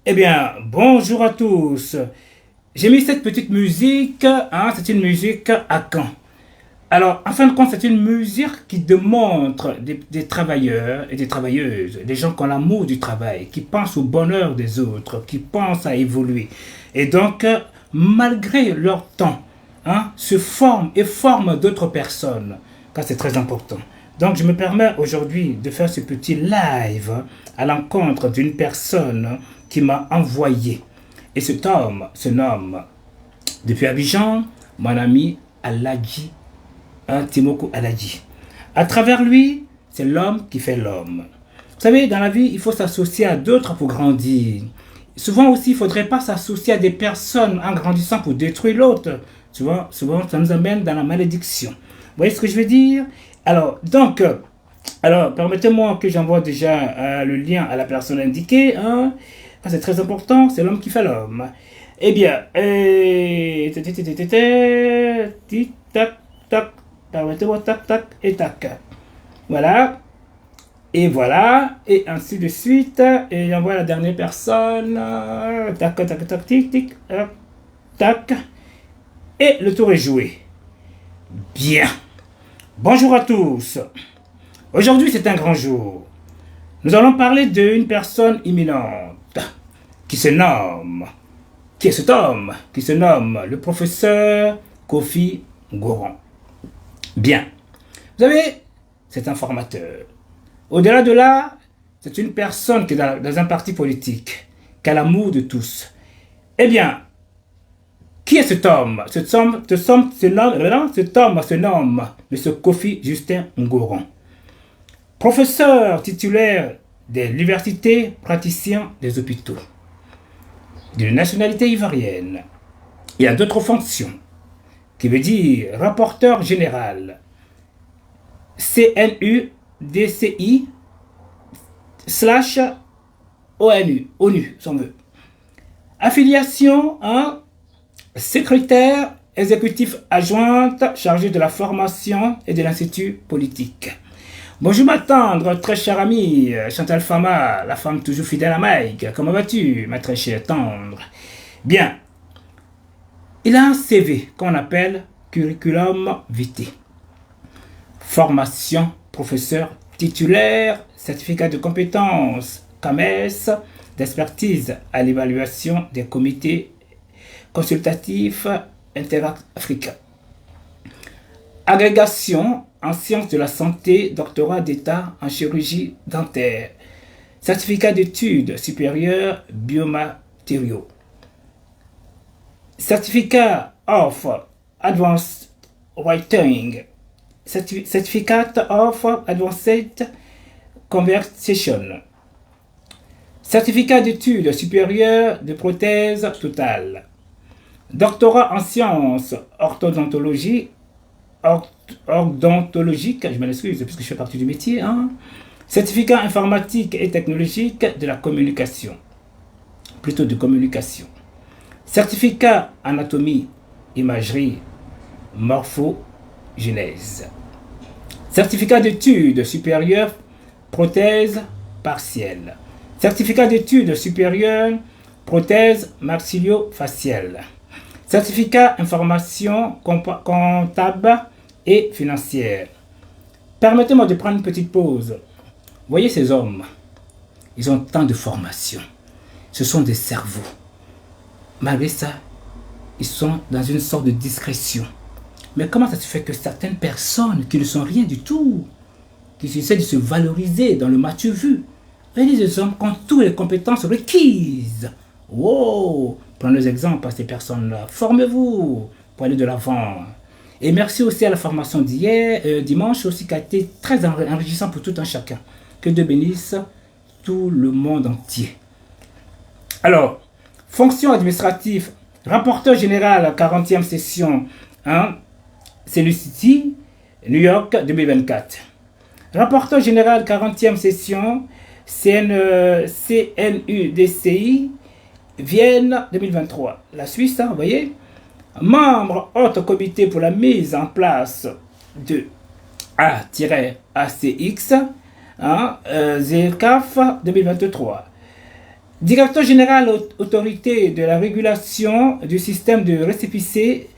Eh bien, bonjour à tous. J'ai mis cette petite musique, hein, c'est une musique à Caen. Alors, en fin de compte, c'est une musique qui démontre des travailleurs et des travailleuses, des gens qui ont l'amour du travail, qui pensent au bonheur des autres, qui pensent à évoluer. Et donc, malgré leur temps, hein, se forment et forment d'autres personnes. Ça, c'est très important. Donc, je me permets aujourd'hui de faire ce petit live à l'encontre d'une personne qui m'a envoyé. Et cet homme se nomme, depuis Abidjan, mon ami Aladji, Timoko Aladji. À travers lui, c'est l'homme qui fait l'homme. Vous savez, dans la vie, il faut s'associer à d'autres pour grandir. Souvent aussi, il ne faudrait pas s'associer à des personnes en grandissant pour détruire l'autre. Souvent, ça nous amène dans la malédiction. Vous voyez ce que je veux dire? Alors, permettez-moi que j'envoie déjà le lien à la personne indiquée. Hein. C'est très important, c'est l'homme qui fait l'homme. Eh bien, tac, tac, permettez-moi, tac, tac, et tac. Voilà. Et voilà, et ainsi de suite. Et j'envoie la dernière personne. Tac, tac, tac, tic, tic, tac. Et le tour est joué. Bien. Bonjour à tous. Aujourd'hui, c'est un grand jour. Nous allons parler d'une personne imminente qui se nomme, qui est cet homme, qui se nomme le professeur Kofi Ngoran. Bien. Vous savez, c'est un formateur. Au-delà de là, c'est une personne qui est dans un parti politique, qui a l'amour de tous. Eh bien, qui est cet homme? Cet homme se nomme M. Kofi Justin Ngoran. Professeur titulaire de l'université, praticien des hôpitaux, de nationalité ivoirienne. Il a d'autres fonctions, qui veut dire rapporteur général, CNU, DCI, / ONU, si on veut. Affiliation, secrétaire exécutif adjointe chargé de la formation et de l'institut politique. Bonjour ma tendre, très chère amie, Chantal Fama, la femme toujours fidèle à Mike. Comment vas-tu, ma très chère tendre? Bien. Il a un CV qu'on appelle curriculum vitae. Formation, professeur titulaire, certificat de compétences, CAMES, d'expertise à l'évaluation des comités consultatifs interafricains. Agrégation en sciences de la santé, doctorat d'État en chirurgie dentaire. Certificat d'études supérieures biomatériaux. Certificat of Advanced Writing. Certificate of Advanced Conversation. Certificat d'études supérieures de prothèse totale. Doctorat en sciences orthodontologiques, je m'excuse puisque je fais partie du métier. Certificat informatique et technologique de la communication. Plutôt de communication. Certificat anatomie, imagerie, morphogenèse. Certificat d'études supérieures, prothèse partielle. Certificat d'études supérieures, prothèse maxillo-faciale. Certificat information comptable et financière. Permettez-moi de prendre une petite pause. Voyez ces hommes, ils ont tant de formation. Ce sont des cerveaux. Malgré ça, ils sont dans une sorte de discrétion. Mais comment ça se fait que certaines personnes qui ne sont rien du tout, qui essaient de se valoriser dans le match vu, et des hommes qui ont toutes les compétences requises. Wow! Prenez les exemples à ces personnes-là. Formez-vous pour aller de l'avant. Et merci aussi à la formation d'hier, dimanche aussi, qui a été très enrichissant pour tout un chacun. Que Dieu bénisse tout le monde entier. Alors, fonction administrative, rapporteur général, 40e session, hein, City, New York, 2024. Rapporteur général, 40e session, CNUDCI, Vienne, 2023. La Suisse, hein, vous voyez. Membre haut comité pour la mise en place de A-ACX, hein, ZECAF, 2023. Directeur général autorité de la régulation du système de récépissé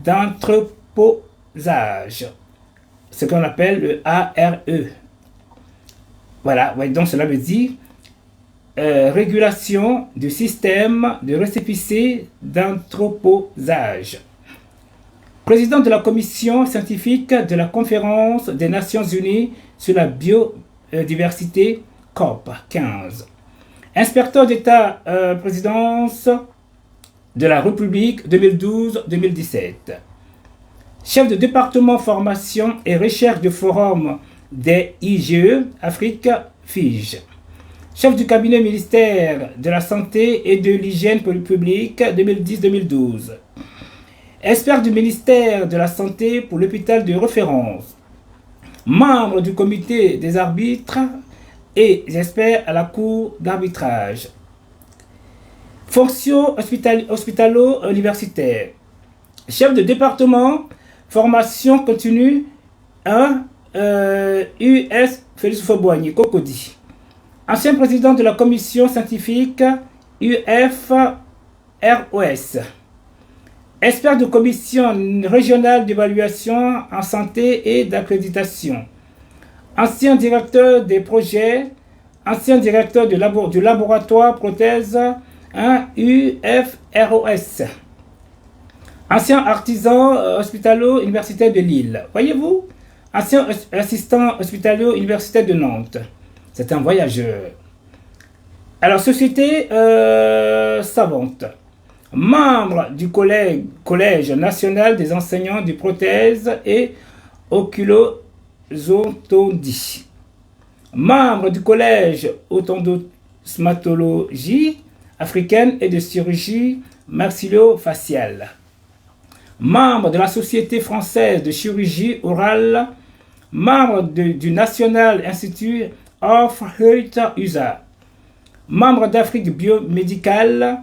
d'entreposage, ce qu'on appelle le ARE. Voilà, ouais, donc cela veut dire régulation du système de récépissé d'entreposage. Président de la commission scientifique de la Conférence des Nations Unies sur la biodiversité, COP 15. Inspecteur d'État, présidence de la République 2012-2017. Chef de département formation et recherche du forum des IGE Afrique FIGE. Chef du cabinet ministère de la Santé et de l'Hygiène publique 2010-2012. Expert du ministère de la Santé pour l'hôpital de référence. Membre du comité des arbitres et experts à la cour d'arbitrage. Fonction hospitalo-universitaire. Chef de département, formation continue 1, US Félix Houphouët-Boigny, Cocody. Ancien président de la commission scientifique UFROS. Expert de commission régionale d'évaluation en santé et d'accréditation. Ancien directeur des projets, ancien directeur du laboratoire prothèse, hein, UFROS. Ancien artisan hospitalo-universitaire de Lille. Voyez-vous? Ancien assistant hospitalo-universitaire de Nantes. C'est un voyageur. Alors, société savante. Membre du Collège national des enseignants de prothèse et oculosotondie. Membre du Collège autondosmatologie africaine et de chirurgie maxillofaciale. Membre de la Société française de chirurgie orale. Membre du National Institute of Health USA. Membre d'Afrique biomédicale.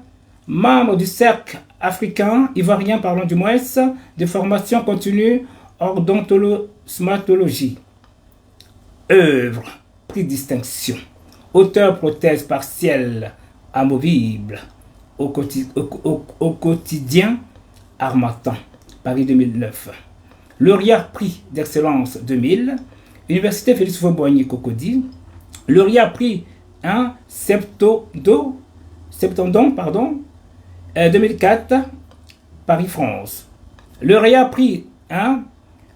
Membre du Cercle africain, ivoirien parlons du moins, de formation continue odontosmatologie. Œuvre, prix de distinction. Auteur prothèse partielle amovible au quotidien Harmattan, Paris 2009. Lauréat prix d'excellence 2000, Université Félix Houphouët-Boigny Cocody. Lauréat prix Septendon, 2004, Paris-France. Lauréat prix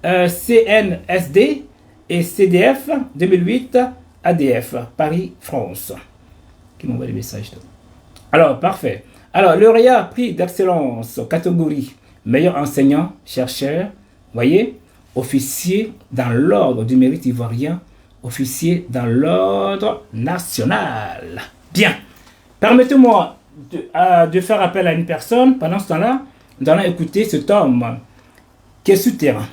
CNSD et CDF 2008, ADF, Paris-France. Qui m'envoie les messages. Alors, parfait. Alors, lauréat prix d'excellence, catégorie meilleur enseignant, chercheur, voyez, officier dans l'ordre du mérite ivoirien, officier dans l'ordre national. Bien. Permettez-moi de faire appel à une personne. Pendant ce temps-là, nous allons écouter cet homme qui est souterrain,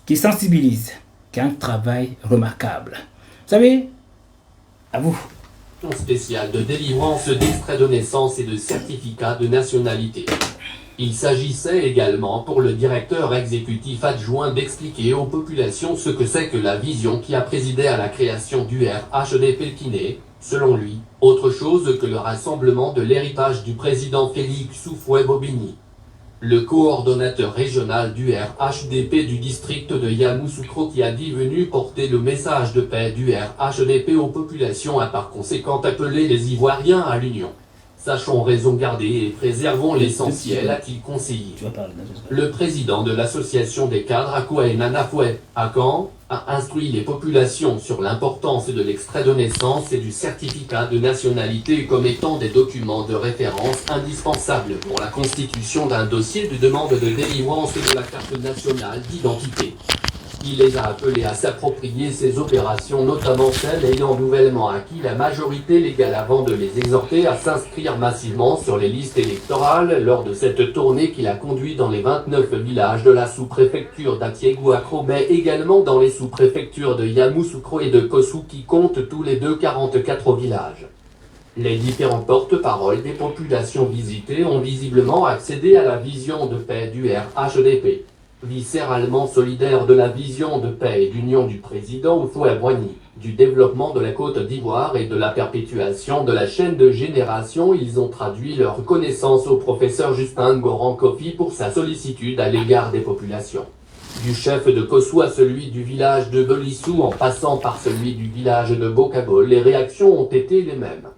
qui sensibilise, qui a un travail remarquable. Vous savez, à vous. Spécial de délivrance d'extraits de naissance et de certificats de nationalité. Il s'agissait également pour le directeur exécutif adjoint d'expliquer aux populations ce que c'est que la vision qui a présidé à la création du RHDP qui n'est, selon lui, autre chose que le rassemblement de l'héritage du président Félix Houphouët-Boigny. Le coordonnateur régional du RHDP du district de Yamoussoukro qui a dit venu porter le message de paix du RHDP aux populations a par conséquent appelé les Ivoiriens à l'union. Sachons raison garder et préservons l'essentiel, a-t-il conseillé. Le président de l'association des cadres Akoué Nanafoué, à Caen, a instruit les populations sur l'importance de l'extrait de naissance et du certificat de nationalité comme étant des documents de référence indispensables pour la constitution d'un dossier de demande de délivrance de la carte nationale d'identité. Il les a appelés à s'approprier ces opérations, notamment celles ayant nouvellement acquis la majorité légale avant de les exhorter à s'inscrire massivement sur les listes électorales lors de cette tournée qu'il a conduit dans les 29 villages de la sous-préfecture d'Atiégoakro, mais également dans les sous-préfectures de Yamoussoukro et de Kossou qui comptent tous les deux 44 villages. Les différents porte-paroles des populations visitées ont visiblement accédé à la vision de paix du RHDP. Viscéralement solidaire de la vision de paix et d'union du président Houphouët-Boigny, du développement de la Côte d'Ivoire et de la perpétuation de la chaîne de génération, ils ont traduit leur reconnaissance au professeur Justin Goran-Kofi pour sa sollicitude à l'égard des populations. Du chef de Kossou à celui du village de Belissou en passant par celui du village de Bokabo, les réactions ont été les mêmes.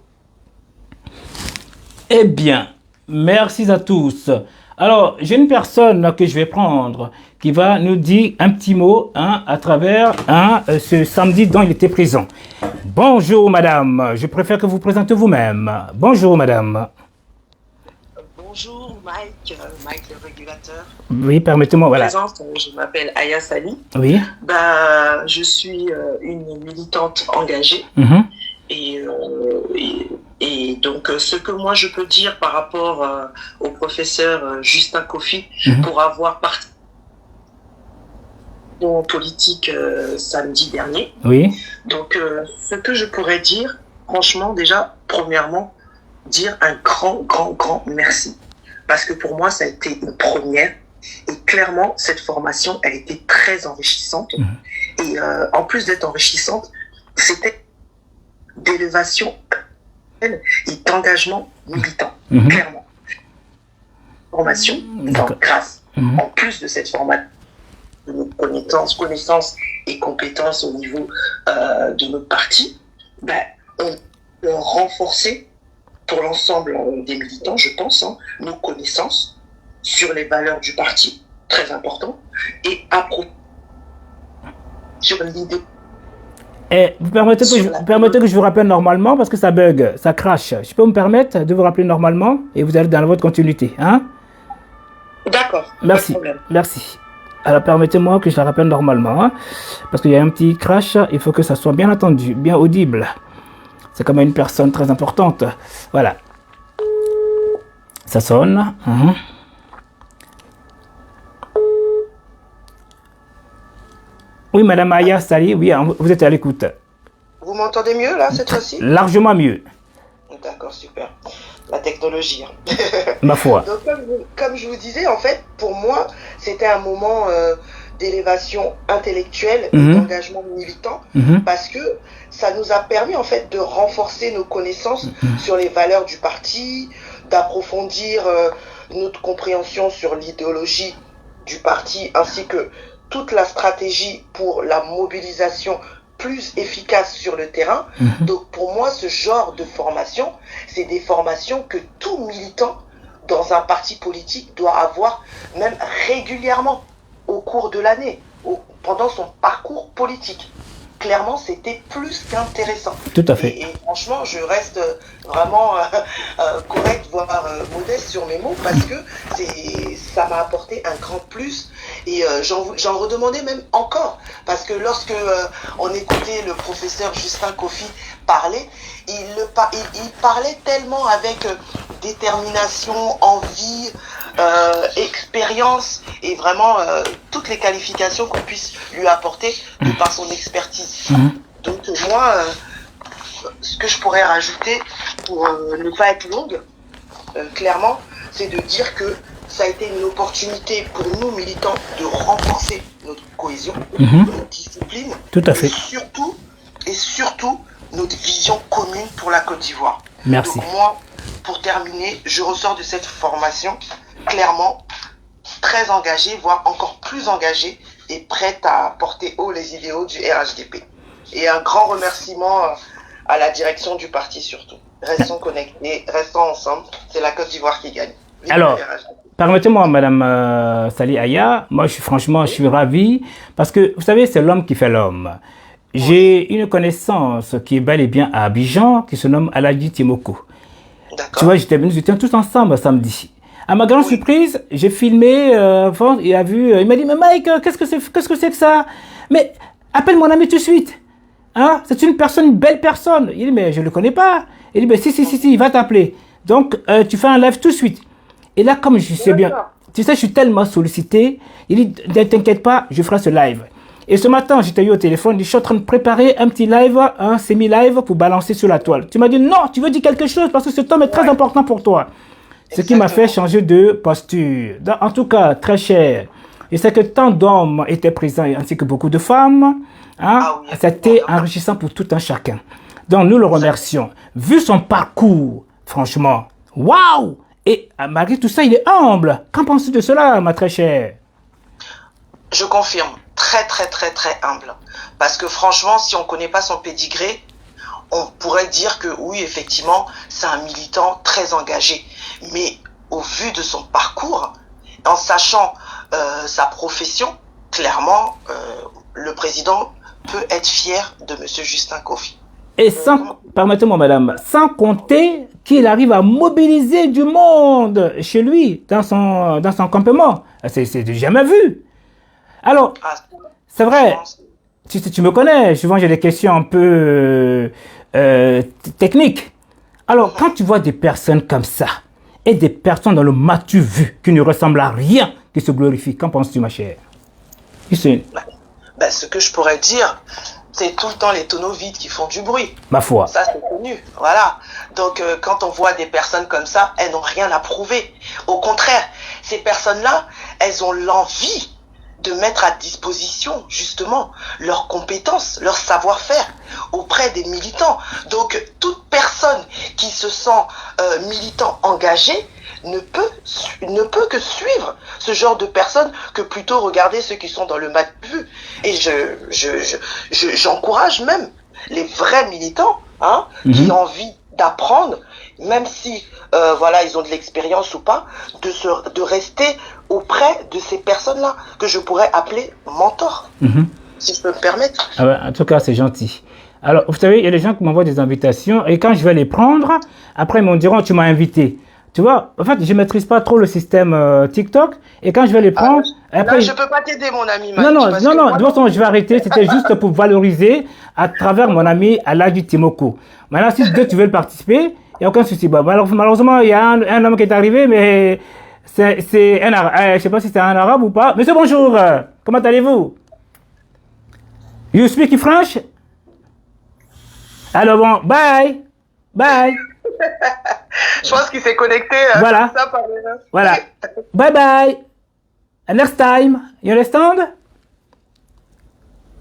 Eh bien, merci à tous. Alors, j'ai une personne que je vais prendre qui va nous dire un petit mot à travers ce samedi dont il était présent. Bonjour madame, je préfère que vous présentez vous-même. Bonjour madame. Bonjour Mike, Mike le régulateur. Oui, permettez-moi, voilà. Je m'appelle Aya Sali. Oui. Je suis une militante engagée. Et donc, ce que moi je peux dire par rapport au professeur Justin Kofi pour avoir participé en politique samedi dernier. Oui. Donc, ce que je pourrais dire, franchement, déjà, premièrement, dire un grand merci. Parce que pour moi, ça a été une première. Et clairement, cette formation, elle était très enrichissante. Et en plus d'être enrichissante, c'était d'élévation et d'engagement militant, clairement. Formation, donc grâce, en plus de cette formation, de nos connaissances et compétences au niveau de notre parti, on peut renforcer pour l'ensemble des militants, je pense, nos connaissances sur les valeurs du parti, très important, et sur l'idée. Et vous permettez que je vous rappelle normalement parce que ça bug, ça crache. Je peux me permettre de vous rappeler normalement et vous allez dans votre continuité, hein? D'accord. Merci. Merci. Alors permettez-moi que je la rappelle normalement, parce qu'il y a un petit crash. Il faut que ça soit bien entendu, bien audible. C'est comme une personne très importante. Voilà. Ça sonne. Oui, madame Aya Sali, oui, vous êtes à l'écoute. Vous m'entendez mieux, là, cette fois-ci? Largement mieux. D'accord, super. La technologie. Ma foi. Donc, comme je vous disais, en fait, pour moi, c'était un moment d'élévation intellectuelle et d'engagement militant, parce que ça nous a permis, en fait, de renforcer nos connaissances sur les valeurs du parti, d'approfondir notre compréhension sur l'idéologie du parti, ainsi que toute la stratégie pour la mobilisation plus efficace sur le terrain. Donc pour moi, ce genre de formation, c'est des formations que tout militant dans un parti politique doit avoir même régulièrement au cours de l'année, pendant son parcours politique. Clairement, c'était plus qu'intéressant. Tout à fait. Et franchement, je reste vraiment correct, voire modeste sur mes mots, parce que ça m'a apporté un grand plus. Et j'en redemandais même encore, parce que lorsque on écoutait le professeur Justin Kofi parler, il parlait tellement avec détermination, envie, expérience et vraiment toutes les qualifications qu'on puisse lui apporter de par son expertise. Donc moi, ce que je pourrais rajouter pour ne pas être longue, clairement, c'est de dire que ça a été une opportunité pour nous militants de renforcer notre cohésion, notre discipline, tout à fait. Et surtout notre vision commune pour la Côte d'Ivoire. Merci. Donc moi, pour terminer, je ressors de cette formation clairement très engagée, voire encore plus engagée et prête à porter haut les idéaux du RHDP. Et un grand remerciement à la direction du parti surtout. Restons connectés, restons ensemble. C'est la Côte d'Ivoire qui gagne. Alors, permettez-moi, Madame Sali Aya, moi, je suis ravi parce que, vous savez, c'est l'homme qui fait l'homme. J'ai une connaissance qui est bel et bien à Abidjan, qui se nomme Aladji Timoko. Tu vois, nous étions tous ensemble samedi. À ma grande surprise, j'ai filmé, il m'a dit, mais Mike, qu'est-ce que c'est que ça? Mais appelle mon ami tout de suite. Hein? C'est une belle personne. Il dit, mais je ne le connais pas. Il dit, mais si, il va t'appeler. Donc, tu fais un live tout de suite. Et là, comme je sais bien, tu sais, je suis tellement sollicité, il dit, ne t'inquiète pas, je ferai ce live. Et ce matin, j'étais eu au téléphone, je suis en train de préparer un petit live, un semi-live pour balancer sur la toile. Tu m'as dit, non, tu veux dire quelque chose parce que ce tome est très important pour toi. Ce qui m'a fait changer de posture. En tout cas, très cher. Et c'est que tant d'hommes étaient présents, ainsi que beaucoup de femmes. Hein, c'était enrichissant pour tout un chacun. Donc, nous le remercions. Vu son parcours, franchement, waouh! Et malgré tout ça, il est humble. Qu'en penses-tu de cela, ma très chère? Je confirme. Très, très, très, très humble. Parce que franchement, si on ne connaît pas son pédigré, on pourrait dire que oui, effectivement, c'est un militant très engagé. Mais au vu de son parcours, en sachant sa profession, clairement, le président peut être fier de M. Justin Kofi. Et permettez-moi madame, sans compter qu'il arrive à mobiliser du monde chez lui, dans son campement. C'est jamais vu. Alors, c'est vrai, tu me connais, souvent j'ai des questions un peu techniques. Alors, quand tu vois des personnes comme ça, et des personnes dans le matu vu, qui ne ressemblent à rien, qui se glorifient, qu'en penses-tu, ma chère? Ce que je pourrais dire, c'est tout le temps les tonneaux vides qui font du bruit. Ma foi. Ça, c'est connu. Voilà. Donc, quand on voit des personnes comme ça, elles n'ont rien à prouver. Au contraire, ces personnes-là, elles ont l'envie de mettre à disposition, justement, leurs compétences, leur savoir-faire auprès des militants. Donc, toute personne qui se sent militant engagé ne peut que suivre ce genre de personnes que plutôt regarder ceux qui sont dans le mat vu. Et j'encourage même les vrais militants qui ont envie d'apprendre, même si ils ont de l'expérience ou pas, de rester auprès de ces personnes-là que je pourrais appeler mentors, si je peux me permettre. Ah ouais, en tout cas, c'est gentil. Alors, vous savez, il y a des gens qui m'envoient des invitations et quand je vais les prendre, après ils me diront, tu m'as invité. Tu vois, en fait, je ne maîtrise pas trop le système TikTok et quand je vais les prendre... Après, je ne peux pas t'aider, mon ami. Non, de toute façon, je vais arrêter. C'était juste pour valoriser à travers mon ami Aladji Timoko. Maintenant, si tu veux participer, il n'y a aucun souci. Malheureusement, il y a un homme qui est arrivé, mais c'est un arabe. Je ne sais pas si c'est un arabe ou pas. Monsieur, bonjour. Comment allez-vous? You speak French? Alors bon, bye. Bye. Je pense qu'il s'est connecté. Voilà. Comme ça, voilà. Bye bye. Next time. You understand?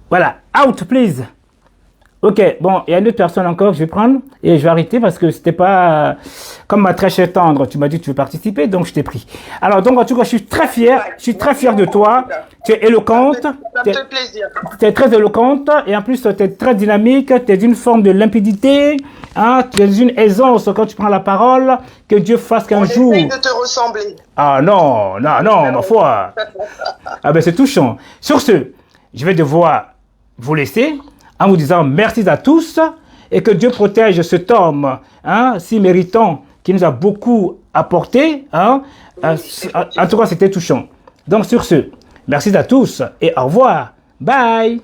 Voilà. Out, please. Ok, bon, il y a une autre personne encore que je vais prendre et je vais arrêter parce que c'était pas comme ma très chère tendre. Tu m'as dit que tu veux participer, donc je t'ai pris. Alors, donc, en tout cas, je suis très fier de toi. Tu es éloquente. Ça me fait plaisir. Tu es très éloquente et en plus, tu es très dynamique. Tu es d'une forme de limpidité. Hein, tu es d'une aisance quand tu prends la parole. Que Dieu fasse qu'un jour. Essaye de te ressembler. Ah non, ma foi. Ah ben, c'est touchant. Sur ce, je vais devoir vous laisser en vous disant merci à tous et que Dieu protège cet homme si méritant qui nous a beaucoup apporté. En tout cas, c'était touchant. Donc sur ce, merci à tous et au revoir. Bye.